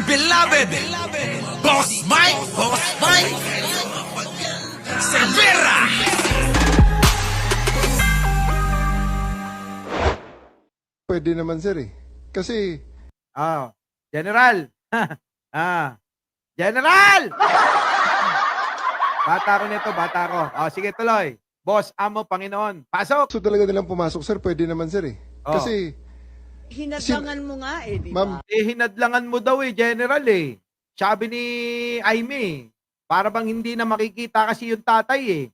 beloved Boss Mike Cervera. Pwede naman sir eh. Kasi General. General! Bata ko nito, bata ko. Sige, tuloy. Boss, amo, Panginoon. Pasok! gusto talaga nilang pumasok sir, pwede naman sir eh. Kasi Hinadlangan mo nga eh, di ma'am, ba? Hinadlangan mo daw General eh. Sabi ni Aimee, para bang hindi na makikita kasi yung tatay eh.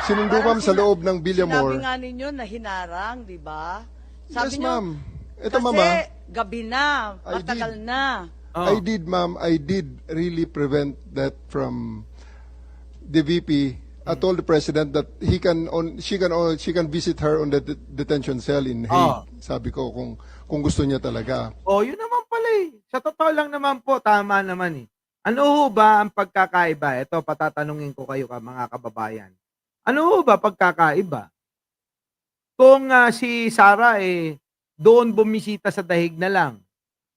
sinundo ma'am sa loob ng Sinabi Villamore. nga ninyo na hinarang, di ba? Yes Sabi ma'am. nyo, Ito kasi mama, gabi na, I matagal did. na. I did ma'am, I did really prevent that from the VP. I told the president that she can visit her on the detention cell in Hague. Sabi ko kung gusto niya talaga. Yun naman pala eh. Sa totoo lang naman po, tama naman eh. Ano ho ba ang pagkakaiba? Ito, patatanungin ko kayo mga kababayan. Ano ho ba pagkakaiba? Kung si Sara doon bumisita sa dahig na lang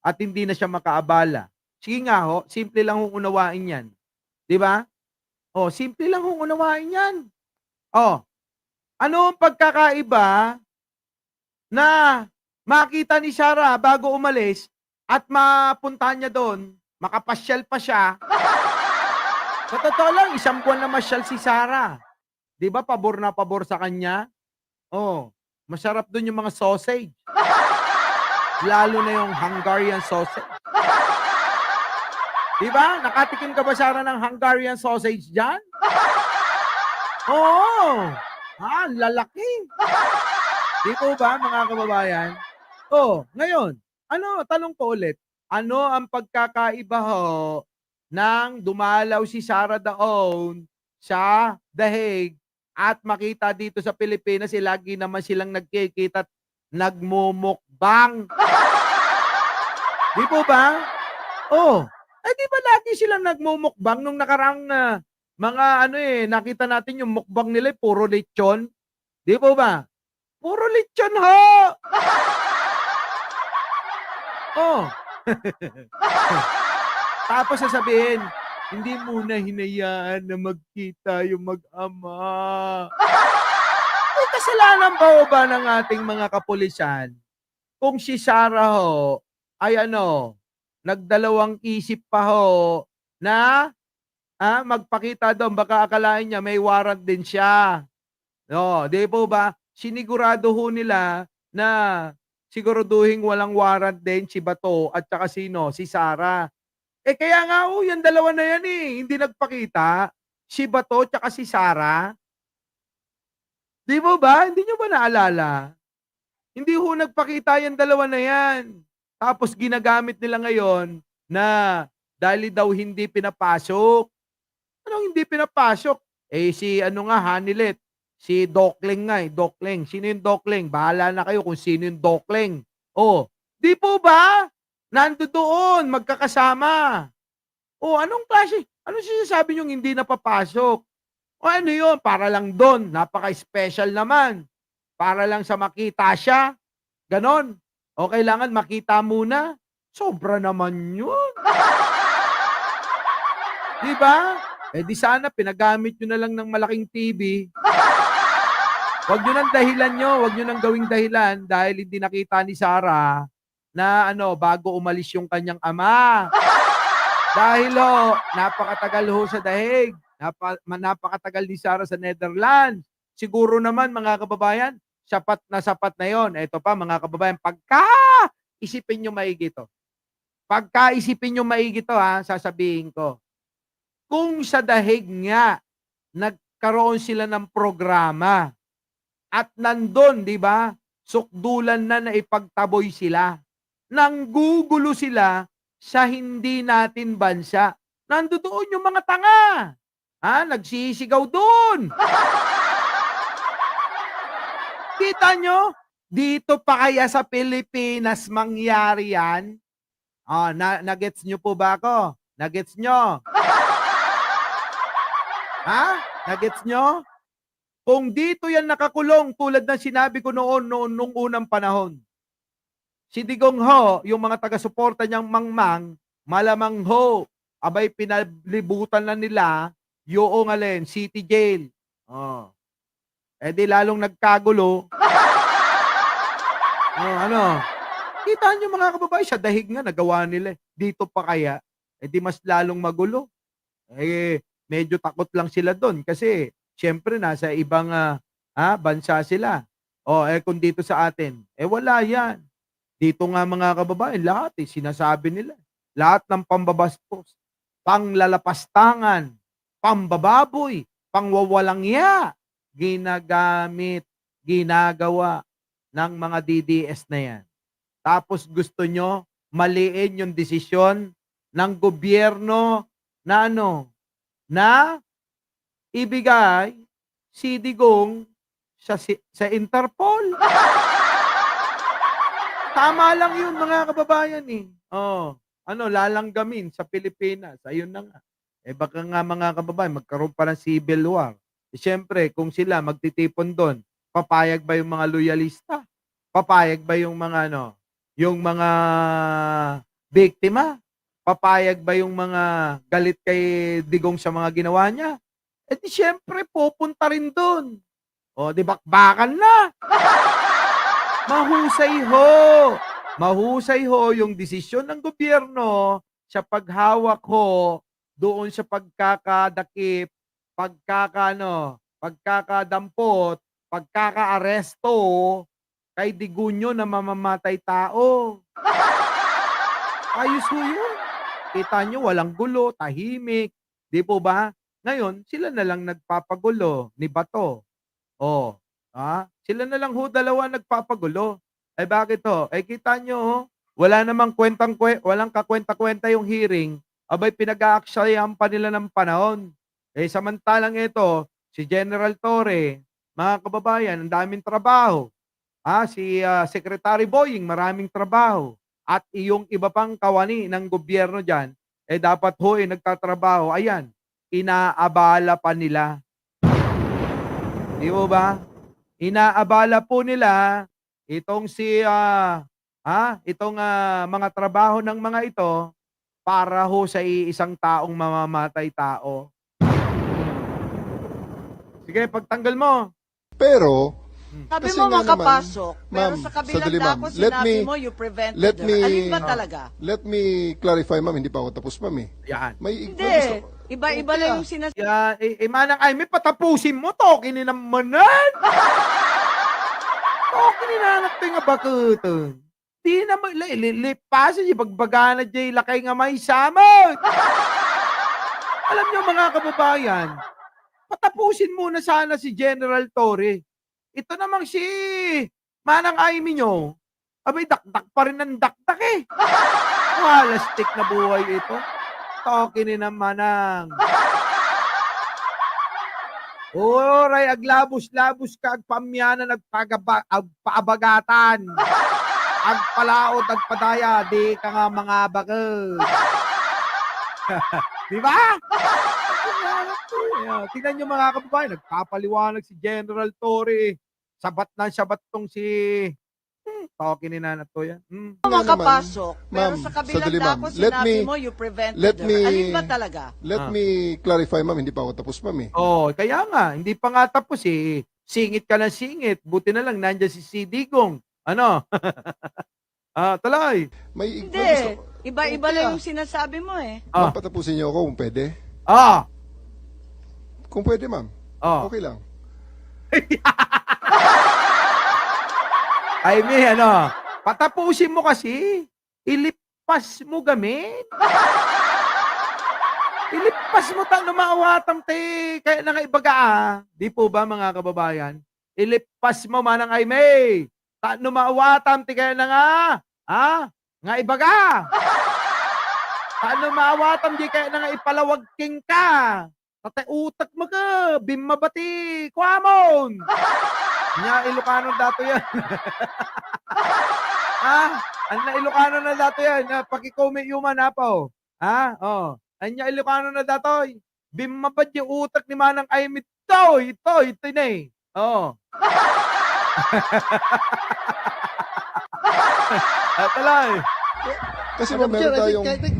at hindi na siya makaabala. Sige nga ho, simple lang hong unawain yan. Di ba? Simple lang hong unawain yan. Ano ang pagkakaiba na makita ni Sara bago umalis at mapunta niya doon, makapasyal pa siya. Sa totoo lang, 1 buwan na masyal si Sara. Di ba, pabor na pabor sa kanya? Masarap doon yung mga sausage. Lalo na yung Hungarian sausage. Di ba? Nakatikim ka ba, Sara, ng Hungarian sausage dyan? Oo. Lalaki. Di po ba, mga kababayan? Ngayon, tanong ko ulit, ano ang pagkakaiba ho nang dumalaw si Sara Daon sa The Hague at makita dito sa Pilipinas, lagi naman silang nagkikita at nagmumukbang. Di po ba? Di ba lagi silang nagmumukbang nung nakarang mga nakita natin yung mukbang nila, puro lechon. Di po ba? Puro lechon ho! Tapos sasabihin, hindi muna hinayaan na magkita yung mag-ama. Kasalanan ba ng ating mga kapulisan kung si Sara ho ay nagdalawang isip pa ho na magpakita doon, baka akalain niya may warrant din siya. Di po ba? Sinigurado ho nila na siguraduhin walang warrant din si Bato at saka sino? Si Sara. Kaya nga yung dalawa na yan hindi nagpakita. Si Bato at saka si Sara. Di po ba? Hindi nyo ba naalala? Hindi ho nagpakita yung dalawa na yan. Tapos ginagamit nila ngayon na dahil daw hindi pinapasok. Anong hindi pinapasok? Si Hanilet. Si Dokling nga Dokling. Sino yung Dokling? Bahala na kayo kung sino yung Dokling. Di po ba? Nandoon, magkakasama. Anong klase? Anong sinasabi niyong hindi napapasok? Ano yun? Para lang doon. Napaka-special naman. Para lang sa makita siya. Ganon. Kailangan makita muna. Sobra naman yun. Di ba? Di sana pinagamit nyo na lang ng malaking TV. Huwag nyo nang dahilan nyo. Huwag nyo nang gawing dahilan dahil hindi nakita ni Sara na bago umalis yung kanyang ama. Dahil napakatagal ho sa dahig. Napakatagal ni Sara sa Netherlands. Siguro naman mga kababayan, sapat na yon. Ito pa mga kababayan, pagka-isipin nyo maigi to. Pagka-isipin nyo maigi to sasabihin ko. Kung sa dahig nga, nagkaroon sila ng programa at nandun, di ba, sukdulan na ipagtaboy sila. Nanggugulo sila sa hindi natin bansa. Nandoon yung mga tanga. Nagsisigaw doon. Kita nyo? Dito pa kaya sa Pilipinas mangyari yan? Nagets nyo po ba ako? Nagets nyo? Nagets nyo? Kung dito yan nakakulong tulad ng sinabi ko noon nung unang panahon, Si Digong ho, yung mga taga-suporta niyang mangmang, malamang ho, abay pinalibutan na nila yung alin, city jail. Oh. Eh di lalong nagkagulo. Oh, ano? Kita niyo mga kababayan, sa dahig nga nagawa nila. Dito pa kaya? Eh di mas lalong magulo. Eh, medyo takot lang sila doon kasi siyempre nasa ibang bansa sila. O eh kung dito sa atin, eh wala yan. Dito nga mga kababayan, lahat sinasabi nila. Lahat ng pambabastos, panglalapastangan, pambababoy, pangwawalangya, ginagamit, ginagawa ng mga DDS na yan. Tapos gusto nyo maliin yung desisyon ng gobyerno na na ibigay si Digong sa Interpol. Tama lang yun mga kababayan eh. Oh, lalanggamin sa Pilipinas. Ayun na nga. Eh baka nga mga kababayan magkaroon pa ng civil war. Eh, siyempre, kung sila magtitipon doon, papayag ba yung mga loyalista? Papayag ba yung mga yung mga biktima? Papayag ba yung mga galit kay Digong sa mga ginawa niya? Eh di siyempre, pupunta rin doon. O, di bakbakan na. Mahusay ho. Mahusay ho yung desisyon ng gobyerno sa paghawak ho doon sa pagkakadakip, pagkakadampot, pagkakaaresto kay Digunyo na mamamatay tao. Ayos ho yun. Kita nyo, walang gulo, tahimik. Di po ba? Ngayon, sila na lang nagpapagulo ni Bato. Oh, sila na lang ho dalawa nagpapagulo. Eh bakit ho? Eh kita nyo ho, wala namang walang kakwenta-kwenta yung hearing. Abay pinag-aaksayahan pa nila ng panahon. Eh samantalang ito, si General Torre, mga kababayan, ang daming trabaho. Si Secretary Boying, maraming trabaho. At iyong iba pang kawani ng gobyerno dyan, eh dapat ho nagtatrabaho. Ayan, inaabala pa nila. Di mo ba? Inaabala po nila itong mga trabaho ng mga ito para ho sa isang taong mamamatay tao. Sige, pagtanggal mo. Pero, Sabi kasi mo nga naman, makapasok, pero ma'am, sa kabilang sandali, ma'am. dako sinabi mo you prevented let her. me- Alin ba talaga? let me clarify, ma'am, hindi pa ako tapos, ma'am eh. Yan. Hindi. Iba-iba Okay, lang yung sinasabi. Manang ay, may patapusin mo to. Kininamanan. Kininanak tayo nga bakuton. Di na lipasan yung pagbagana dyan, lakay nga may samot. Alam nyo mga kababayan, patapusin muna sana si General Torre. Ito namang si Manang Aimee nyo, abay dakdak pa rin ng dakdak eh. Walastik na buhay ito. Tokin ni naman ang. Oray, aglabos-labos ka, agpamyanan, agpaabagatan. Agpalaot, agpadaya, di ka nga mga bakal. Di ba? Tingnan nyo mga kababayan, nagpapaliwanag si General Torre. Sabat na sabat tong si Tokin ni Nanat to yan. Makapasok, pero ma'am, sa kabilang sandali, dako ma'am. Let sinabi me- mo you prevented let her. me- Alin ba talaga? Let me clarify, ma'am, hindi pa ako tapos, ma'am eh. Oh, kaya nga, hindi pa nga tapos eh. Singit ka ng singit. Buti na lang nandiyan si Digong. Ano? Tuloy. May Hindi. Iba-iba Okay, lang yung sinasabi mo eh. Ma'am, patapusin niyo ako kung pwede. Kung pwede, ma'am. Okay lang. Ay, patapusin mo kasi. Ilipas mo gamit. Ilipas mo lumawatam te. Kaya na nga ibaga Di po ba mga kababayan? Ilipas mo Manang Aimee. Lumawatam te kaya na nga. Nga ibaga. Lumawatam di kaya na nga ipalawag king ka. Tatay utak mo ka. Bimabati. Kuamon. Nya Ilocano dato yan. Anya Ilocano na dato yan. Pakikome yuman po. Anya Ilocano na datoy. Bimabad yung utak ni Manang Aimee. Ito na eh. Tuloy. Kasi Madam ma'am, Chair, meron tayong, I think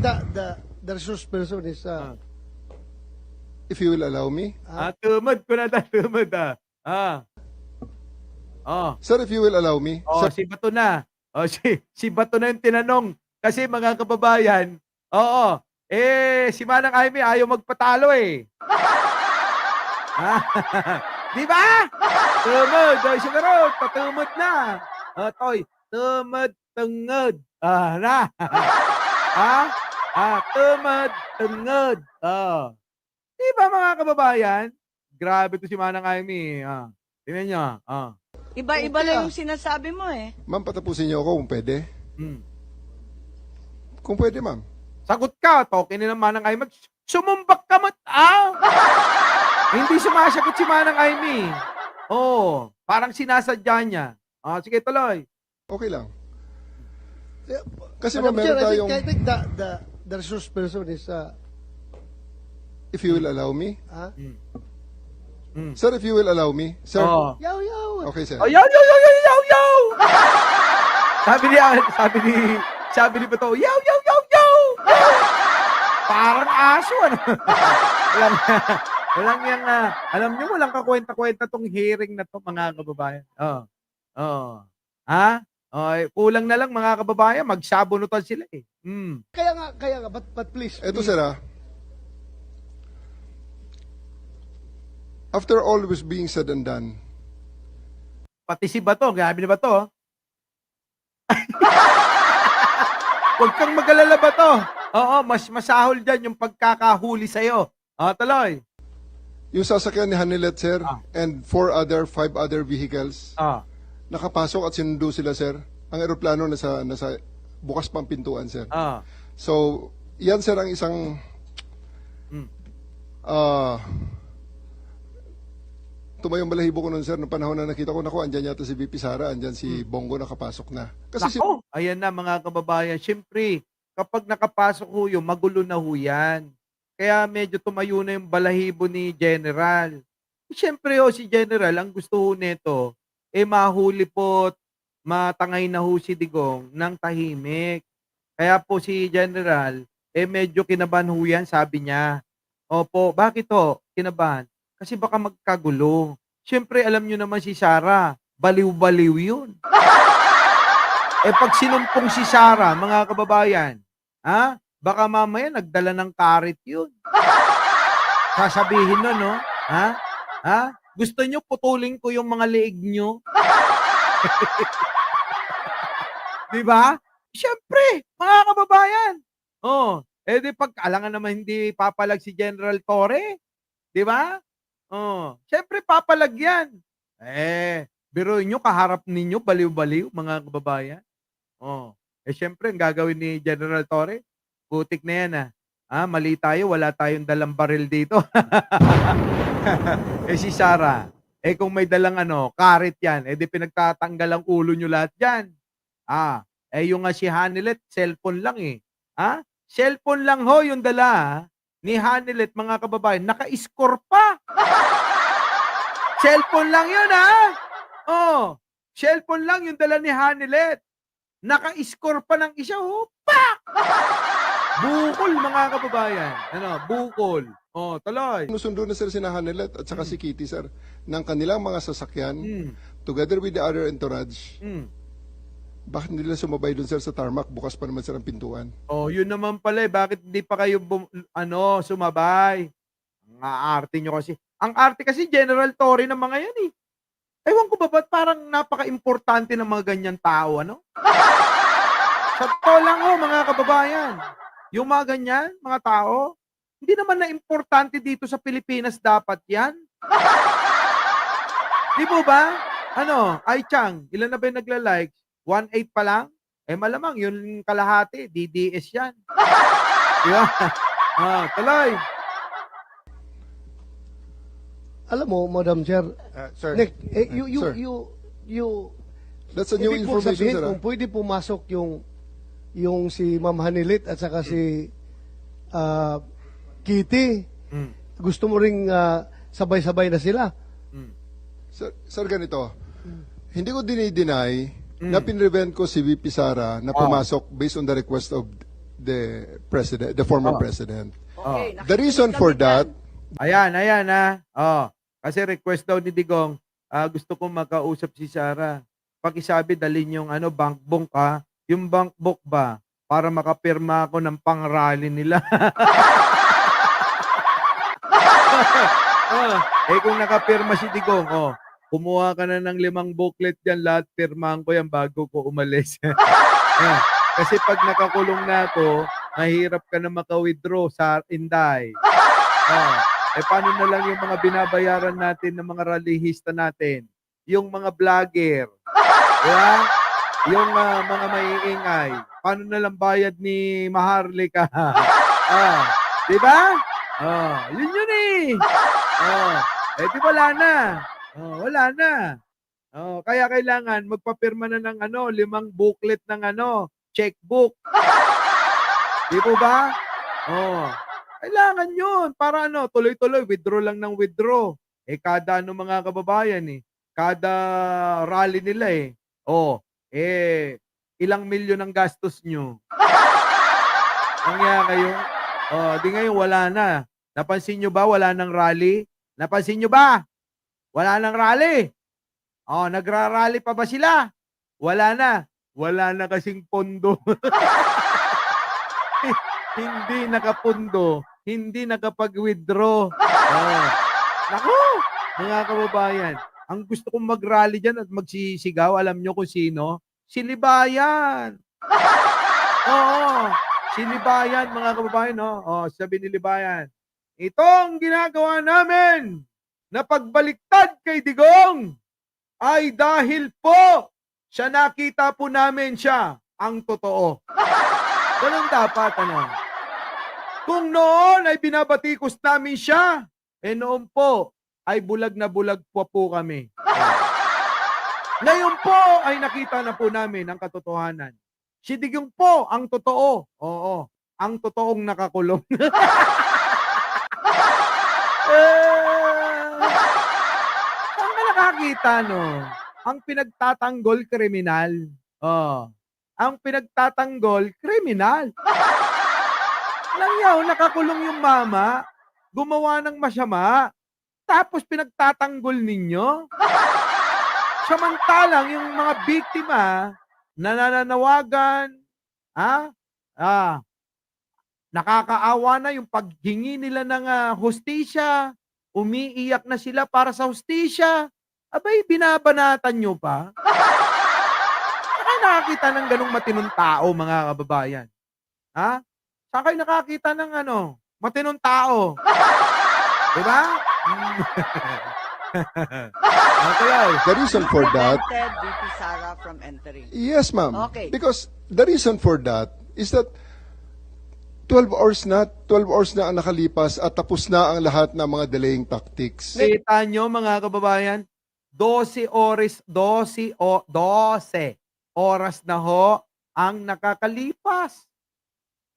the resource person is if you will allow me. Tumad ko na tumad Sir, if you will allow me. Sir, Si Bato na. Si Bato na yung tinanong. Kasi mga kababayan, si Manang Jaime ayaw magpatalo eh. Di ba? Tumad, sugarot, patumad na. Toy, tumad, tungod. Na. Tumad, tungod. Di ba mga kababayan? Grabe to si Manang Jaime. Tingnan nyo. Iba-iba lang yung sinasabi mo eh. ma'am, patapusin niyo ako kung pwede. Hmm. Kung pwede, ma'am. Sagot ka, token ni Manang Jaime. Sumumbak ka Hindi sumasagot si Manang Jaime. Parang sinasadya niya. Sige, tuloy. Okay lang. Kasi Madam ma'am, Chair, meron tayong, I think the resource person is if you will allow me. Hmm. Sir, if you will allow me. Sir, yaw yaw. okay, sir. Yaw, yaw, yaw, yaw, yaw, yaw! sabi ni Bato, yaw, yaw, yaw, yaw! Parang aso, ano? walang yung, alam niyo, walang kakwenta-kwenta tong hearing na to, mga kababayan. Kulang na lang, mga kababayan, magsabunutan sila eh. Kaya nga, but please. Ito, sir, after all was being said and done, Pati si Bato, gabi ni Bato. Huwag kang mag-alala, Bato. Mas masahol dyan yung pagkakahuli sa'yo. Tuloy. yung sasakyan ni Hanilet, sir, and 5 other vehicles, nakapasok at sinundo sila, sir. Ang eroplano nasa bukas pang pintuan, sir. So, yan, sir, ang isang tumayong balahibo ko nun, sir, noong panahon na nakita ko, naku, andyan yata si VP Sara, andyan si Bongo nakapasok na. Kasi Nako, ayan na mga kababayan. Siyempre, kapag nakapasok ho yung magulo na ho yan. Kaya medyo tumayo na yung balahibo ni General. Siyempre si General, ang gusto ho nito, mahuli po, matangay na ho si Digong ng tahimik. Kaya po si General, medyo kinabahan ho yan, sabi niya. Opo, bakit ho? Kinabahan? Kasi baka magkagulo. Siyempre, alam nyo naman si Sara, baliw-baliw yun. Pag sinumpong si Sara, mga kababayan, baka mamaya nagdala ng karit yun. Sasabihin nun, no? Gusto nyo putulin ko yung mga leeg nyo? Diba? Siyempre, mga kababayan. Di pag alangan naman hindi papalag si General Torre. Diba? Siyempre papalag yan. Biruin nyo, kaharap ninyo, baliw-baliw, mga kababayan. Siyempre, ang gagawin ni General Torre, putik na yan mali tayo, wala tayong dalang baril dito. Si Sara, kung may dalang karit yan, di pinagtatanggal ang ulo nyo lahat dyan. Yung si Hanilet, cellphone lang Cellphone lang ho yung dala ni Hanilet, mga kababayan, naka-score pa. Cellphone lang yun, cellphone lang yung dala ni Hanilet. Naka-score pa ng isa, pak! Bukol, mga kababayan. Bukol. Tuloy. sinusundo na, sir, si Hanilet at saka si Kitty, sir, ng kanilang mga sasakyan, together with the other entourage. Bakit nila sumabay dun, sir, sa tarmac? Bukas pa naman, sir, ang pintuan. Yun naman pala, bakit hindi pa kayo sumabay? Ang aarte nyo kasi. Ang arte kasi, General Torre ng mga yan Ewan ko ba, ba't parang napaka-importante ng mga ganyan tao, Sa totoo lang mga kababayan. Yung mga ganyan, mga tao, hindi naman na importante dito sa Pilipinas dapat yan. Di po ba? Ay Chang, ilan na ba yung nagla-likes? 1.8 pa lang? Malamang, yung kalahati, DDS yan. Di ba? Tuloy. Alam mo, Madam Chair, Sir, Nick, sir. you That's a new ibig mong information, sabihin sir. kung pwede pumasok yung si Ma'am Hanilit at saka si Kitty, gusto mo ring sabay-sabay na sila. Sir, ganito. Hindi ko dinideny na pinrevent ko si VP Sara na pumasok based on the request of the president, the former president. Okay, The reason for that, Ayan ha. Kasi request daw ni Digong, gusto kong makausap si Sarah. Pakisabi, dalhin yung bank book ha. Yung bank book ba? Para makapirma ako ng pang-rally nila. Kung nakapirma si Digong, kumuha ka na ng 5 booklet dyan, lahat pirmahan ko yan bago ko umalis. Kasi pag nakakulong na ako, mahirap ka na maka-withdraw sa Inday. Paano na lang yung mga binabayaran natin ng mga rallyhista natin? Yung mga vlogger, diba? Yung mga maiingay. Paano na lang bayad ni Maharlika? Diba? Yun eh. Di wala na. Wala na. Kaya kailangan magpapirma na ng 5 booklet ng checkbook. Di po ba? Kailangan yun. Para tuloy-tuloy, withdraw lang ng withdraw. Kada mga kababayan kada rally nila ilang milyon ang gastos nyo. Kaya kayo, di ngayon wala na. Napansin nyo ba wala ng rally? Napansin nyo ba? Wala ng rally. Nagra-rally pa ba sila? Wala na. Wala na kasing pondo. Hindi nakapundo. Hindi nakapag-withdraw. Naku, mga kababayan. Ang gusto kong mag-rally dyan at magsisigaw, alam nyo kung sino? Si Libayan. Si Libayan, mga kababayan. Sabi ni Libayan, itong ginagawa namin na pagbaliktad kay Digong ay dahil po siya nakita po namin siya ang totoo. Ganun dapat, Kung noon ay binabatikos namin siya, noon po ay bulag na bulag po kami. Ngayon po ay nakita na po namin ang katotohanan. Si Digong po ang totoo. Oo, ang totoong nakakulong. Saan ka nakakita, Ang pinagtatanggol, kriminal. Ang pinagtatanggol, kriminal. Langyaw, nakakulong yung mama, gumawa ng masama, tapos pinagtatanggol ninyo. Samantalang yung mga biktima na nananawagan, nakakaawa na yung paghingi nila ng hustisya, umiiyak na sila para sa hustisya, abay, binabanatan nyo pa? Saan kayo nakakita ng ganong matinong tao, mga kababayan? Saan kayo nakakita ng matinong tao? Diba? the reason for that, Prevented VP Sara from entering. yes ma'am, Okay. because the reason for that is that 12 hours na ang nakalipas at tapos na ang lahat ng mga delaying tactics. Kita nyo, mga kababayan, 12 oras na ho ang nakakalipas.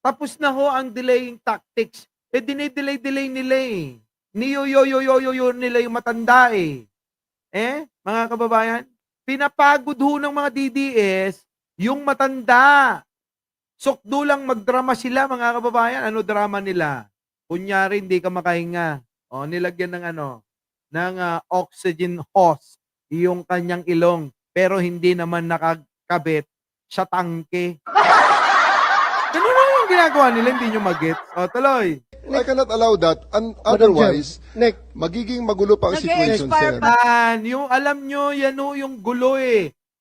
Tapos na ho ang delaying tactics. Dinidelay nila Niyoyoyoyoyo nila yung matanda mga kababayan, pinapagod ho ng mga DDS yung matanda. Sokdo lang magdrama sila, mga kababayan. Ano drama nila? Kunyari, hindi ka makahinga. Nilagyan ng oxygen hose yung kanyang ilong, pero hindi naman nakakabit sa tangke. Ganun lang yung ginagawa nila, hindi nyo mag-gets. Tuloy. I cannot allow that. Madam Otherwise, Chair, magiging magulo pa ang situation, Nag-expire sir. Yung alam nyo, yan yung gulo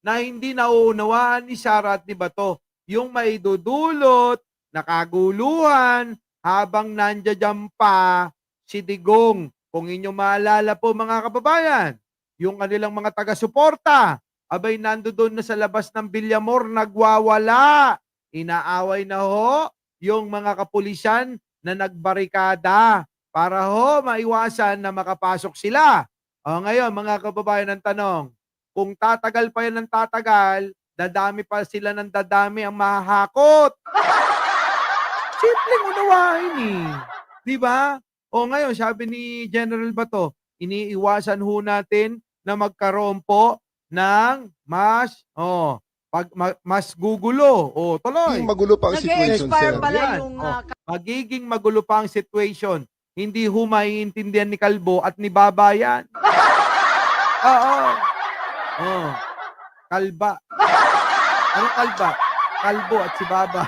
na hindi nauunawaan ni Sara at ni Bato. Yung maidudulot, nakaguluhan, habang nandiyan pa si Digong. Kung inyong maalala po, mga kababayan, yung kanilang mga taga-suporta, abay nandoon na sa labas ng Villamor, nagwawala. Inaaway na ho yung mga kapulisan na nagbarikada para ho maiwasan na makapasok sila. Ngayon, mga kababayan, ang tanong, kung tatagal pa yan ng tatagal, dadami pa sila ng dadami ang mahahakot. Simpleng unawain Di ba? Ngayon, sabi ni General Bato, iniiwasan ho natin na magkaroon po ng mas mas gugulo. O, tuloy. Magiging magulo pa ang situation, Nag-expire sir. pala Yan. yung Magiging magulo pa ang situation. Hindi maiintindihan ni Kalbo at ni Baba yan. Oo. Oh. Kalba. Anong kalba? Kalbo at si Baba.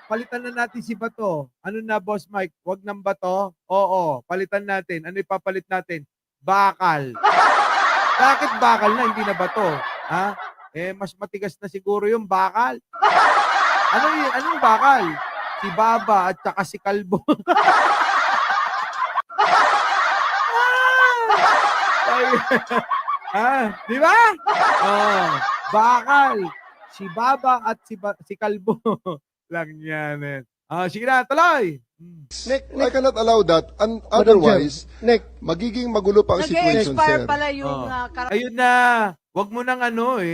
Palitan na natin si Bato. Ano na, Boss Mike? Wag ng Bato? Oo, palitan natin. Ano ipapalit natin? Bakal. Bakit bakal na, hindi na Bato? Ha? Mas matigas na siguro yung bakal. Anong bakal? Si Baba at saka si Kalbo. Di ba? Oh, bakal. Si Baba at si Kalbo. Lang yan. Sige na, tuloy. I cannot allow that. Otherwise, Nick, magiging magulo pa ang situation, nag-expire sir. pala yung Ayun na. Wag mo nang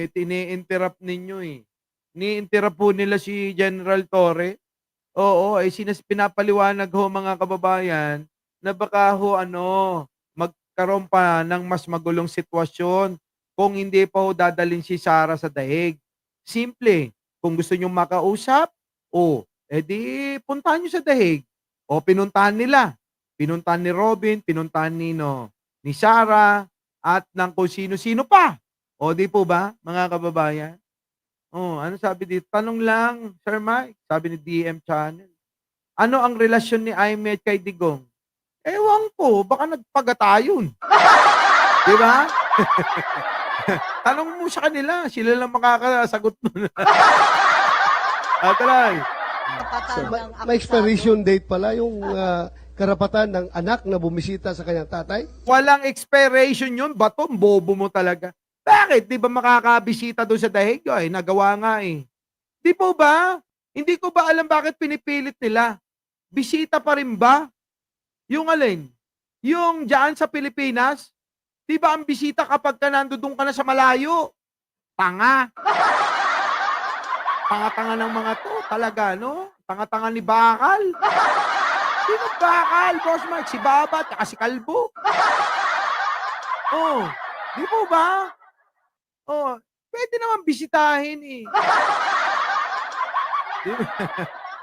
tini-interrupt ninyo eh. Ni-interrupt po nila si General Torre. Oo, pinapaliwanag ho mga kababayan na baka ho magkaroon pa ng mas magulong sitwasyon kung hindi pa ho dadalhin si Sara sa daig. Simple. Kung gusto nyong makausap, edi puntahan nyo sa daig. O pinuntahan nila. Pinuntahan ni Robin, pinuntahan ni Sara, at ng kung sino-sino pa. O di po ba, mga kababayan? Ano sabi dito? Tanong lang, Sir Mike. Sabi ni DM Channel. Ano ang relasyon ni Aimee kay Digong? Ewan ko, baka nagpagatayon. Di ba? Tanong mo sa kanila, sila lang makakasagot nun. Tuloy. karapatan ng may akusado. expiration date pala yung karapatan ng anak na bumisita sa kanyang tatay? Walang expiration yun. Bato, bobo mo talaga. Bakit? Di ba makakabisita doon sa dahig? Nagawa nga eh. Di po ba? Hindi ko ba alam bakit pinipilit nila? Bisita pa rin ba? Yung alin? Yung dyan sa Pilipinas? Di ba ang bisita kapag ka nandoon ka na sa malayo? Tanga. Tanga-tanga ng mga to. Talaga, no? Tanga-tanga ni Bakal. Sino Bakal, Boss Mike? Si Baba at si Kalbo. Di po ba? Pwede naman bisitahin eh.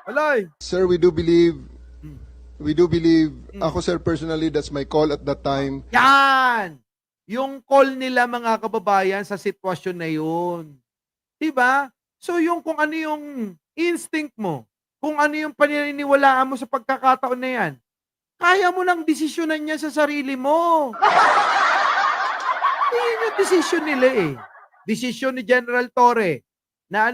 Aloy. Sir, we do believe, ako sir personally, that's my call at that time. Yan! Yung call nila mga kababayan sa sitwasyon na yun. Diba? So yung kung ano yung instinct mo, kung ano yung paniniwalaan mo sa pagkakataon na yan, kaya mo nang desisyonan niya sa sarili mo. Yun yung desisyon nila eh. Desisyon ni General Torre na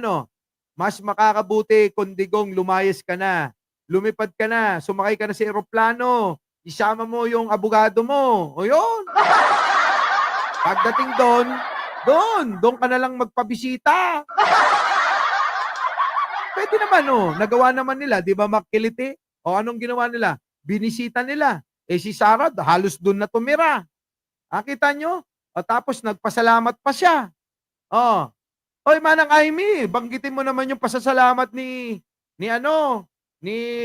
mas makakabuti kung Digong lumayas ka na, lumipad ka na, sumakay ka na sa eroplano, isama mo yung abogado mo. O yun. Pagdating doon ka na lang magpabisita. Pwede naman nagawa naman nila, di ba makiliti? O anong ginawa nila? Binisita nila. Si Sara halos doon na tumira. Kita nyo? Tapos nagpasalamat pa siya. Oy, Manang Aimee, banggitin mo naman yung pasasalamat ni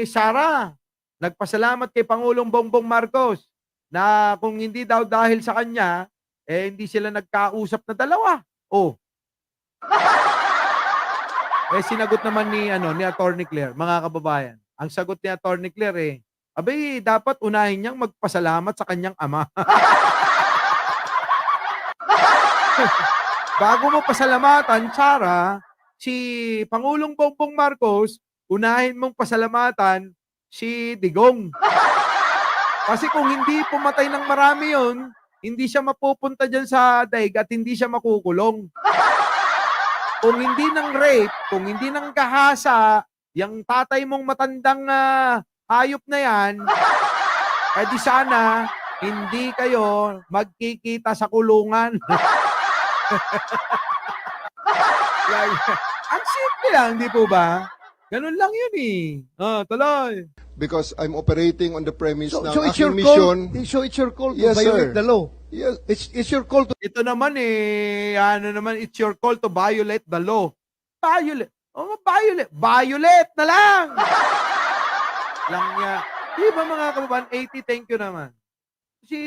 Sara. Nagpasalamat kay Pangulong Bongbong Marcos na kung hindi daw dahil sa kanya, hindi sila nagkausap na dalawa. Sinagot naman ni Attorney Claire, mga kababayan. Ang sagot ni Attorney Claire dapat unahin niyang magpasalamat sa kanyang ama. Bago mo pasalamatan, Sara, si Pangulong Bongbong Marcos, unahin mong pasalamatan si Digong. Kasi kung hindi pumatay ng marami yun, hindi siya mapupunta dyan sa daig at hindi siya makukulong. Kung hindi ng rape, kung hindi ng kahasa, yung tatay mong matandang hayop na yan, di sana hindi kayo magkikita sa kulungan. Ang simple lang, di po ba? Ganun lang yun eh. Tuloy. Because I'm operating on the premise ng So it's your aking mission. call. So it's your call to Yes, violate sir. the law. Yes. It's your call to. Ito naman it's your call to violate the law. Violate. Violate na lang. Lang niya. Di ba mga kababayan, 80, thank you naman. Si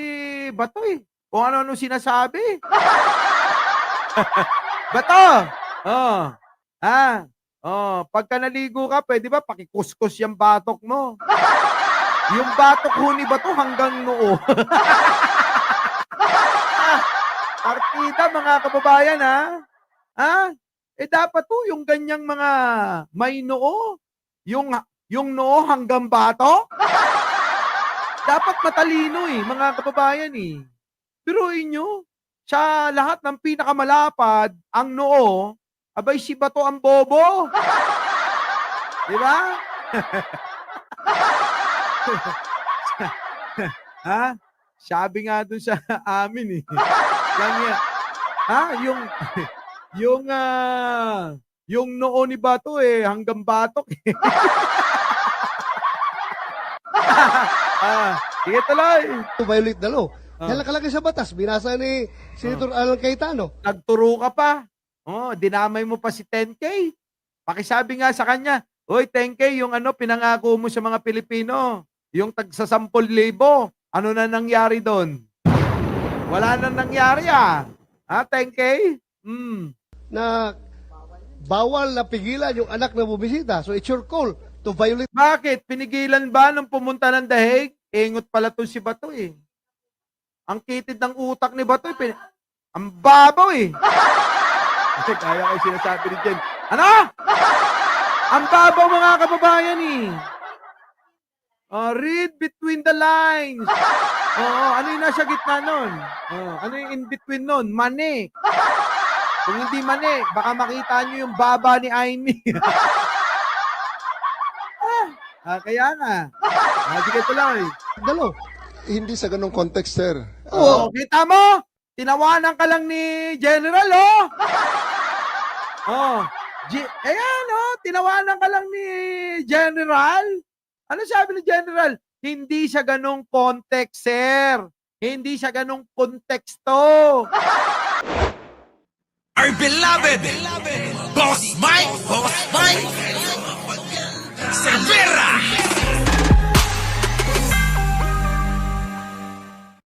Bato kung ano-ano sinasabi. Bato! Oh. Pagka naligo ka, pwede ba pakikuskus yung batok mo? Yung batok ho ni Bato hanggang noo. Partida, mga kababayan, ha? Dapat po yung ganyang mga may noo, yung noo hanggang batok. Dapat matalino mga kababayan Biruin nyo, sa lahat ng pinakamalapad, ang noo, abay si Bato ang bobo. Di ba? Sabi nga dun sa amin yung noo ni Bato hanggang batok sige tuloy. To violate the law. Yan nakalagay sa batas. Binasa ni Senator Alan Cayetano. Nagturo ka pa. Dinamay mo pa si 10K. Pakisabi nga sa kanya, "Hoy, 10K, yung pinangako mo sa mga Pilipino, yung tagsa 10,000, ano na nangyari doon?" Wala na nangyari 10K? Na bawal na pigilan yung anak na bumisita. So it's your call to violate. Bakit? Pinigilan ba nung pumunta ng dahig? Ingot pala to si Bato Ang kitid ng utak ni Bato ang babaw Kaya ko sinasabi ni Jen. Ano? Ang babaw, mga kababayan read between the lines. Ano yung nasa gitna nun? Ano yung in between nun? Mani. Kung hindi mani, baka makita nyo yung baba ni Aimee. Kaya nga. Sige tuloy. The law. Hindi sa ganong context, sir. Kita mo? Tinawanan ka lang ni General, Ayan, tinawanan ka lang ni General. Ano sabi ni General? Hindi sa ganong context, sir. Hindi sa ganong konteksto. Our beloved Boss Mike